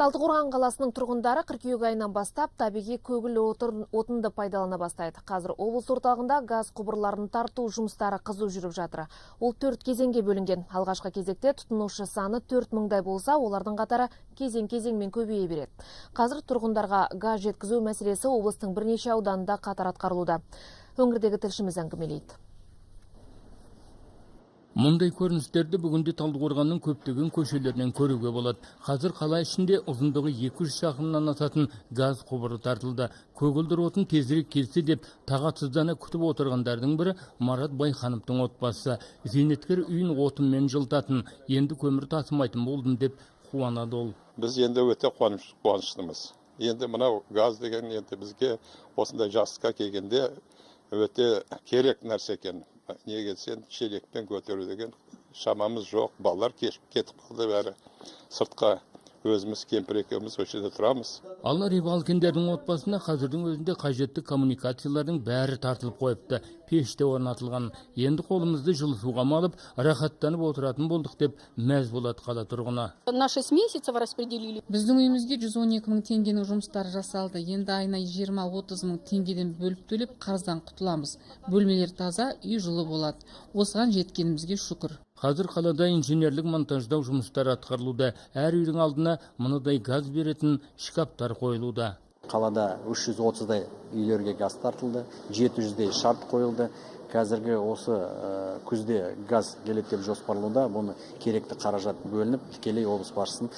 Талдықорған қаласының тұрғындары қыркүйек айынан бастап табиғи көгіл отынды пайдалана бастайды. Қазір облыс орталығында газ құбырларын тарту жұмыстары қызу жүріп жатыр. Ол 4 кезеңге бөлінген. Алғашқы кезекте тұтынушы саны 4000-дай болса, олардың қатары кезең-кезеңмен көбейе береді. Қазір тұрғындарға газ жеткізу мәселесі облыстың бірнеше ауданында қатар атқарылуда. Өңірдегі тілшіміз әңгімелейді. Мұндай көріністерді бүгінде Талдықорғанның көптеген көшелерінен көруге болады. Қазір қала ішінде ұзындығы 200 шақырымнан асатын газ құбыры тартылды. Көгілдір отын тезірек келсе деп тағатсыздана күтіп отырғандардың бірі Марат Байхановтың отбасы. Зейнеткер үйін отынмен жылытатын, енді көмір тасымайтын болдым деп қуанады ол. Біз енді өте қуаныштымыз. Енді мынау газ деген енді бізге осындай жасқа келгенде өте керек нәрсе екен. Неге сен шелекпен көтеру деген шамамыз жоқ. Балалар кетіп қалды бәрі. Сыртқа өзіміз кемпір екеуміз өшеде тұрамыз. Ал Рибалкиндердің отбасына қазірдің өзінде қажетті коммуникациялардың бәрі тартылып қойыпты. Пеште орнатылған. Енді қолымызды жылытуға малып, рахаттанып отыратын болдық деп мәз болады қала тұрғыны. На 6 месяцев распределили. Біздің үйімізге 112 000 теңгенің жұмыстары жасалды. Енді айына 20-30 000 теңгеден бөліп төлеп қарыздан құтыламыз. Бөлмелер таза, үй жылы болады. Осыған жеткенімізге шүкір. Қазір қалада инженерлік монтаждау жұмыстары атқарылуда. Әр үйдің алдына мынадай газ беретін шкаптар қойылуда. Қалада 330-дай үйлерге газ тартылды, 700-дей шарт қойылды. Қазіргі осы күзде газ келеді деп жоспарлауда. Бұны керекті қаражат бөлініп, тікелей облыс басшысының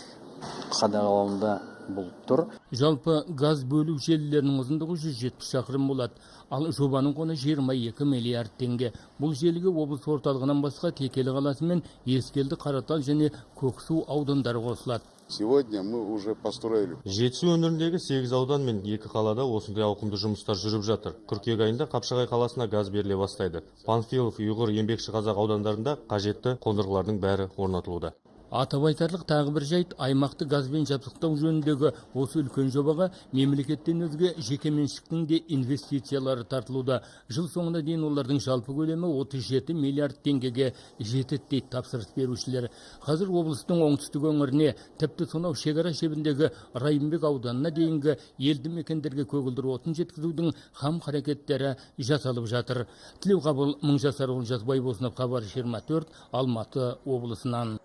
қадағалауында бұл тұр. Жалпы газ бөлу желілерінің ұзындығы 170 шақырым болады. Ал жобаның құны 22 миллиард теңге. Бұл желіге облыс орталығынан басқа Текелі қаласы мен Ескелді, Қаратал және Көксу аудандары қосылады. Сегодня мы уже построили. Жетісу өңіріндегі 8 аудан мен 2 қалада осындай ауқымды жұмыстар жүріп жатыр. Қыркүйек айында Қапшағай қаласына газ беріле бастайды. Панфилов, Ұйғыр, Еңбекші Қазақ аудандарында қажетті қондырғылардың бәрі орнатылуда. Атап айтарлық тағы бір жайт, аймақты газбен жабдықтау жөніндегі осы үлкен жобаға мемлекеттен өзге жекеменшіктің де инвестициялары тартылуда. Жыл соңына дейін олардың жалпы көлемі 37 миллиард теңгеге жетеді дейді тапсырыс берушілер. Қазір облыстың оңтүстік өңіріне, тіпті сонау шекара шебіндегі Райымбек ауданына дейінгі елді мекендерге көгілдір отын жеткізудің хам қарекеттері жасалып жатыр. Тілеуқабыл Мыңжасар, Олжас Байбосынов, Хабар 24, Алматы облысынан.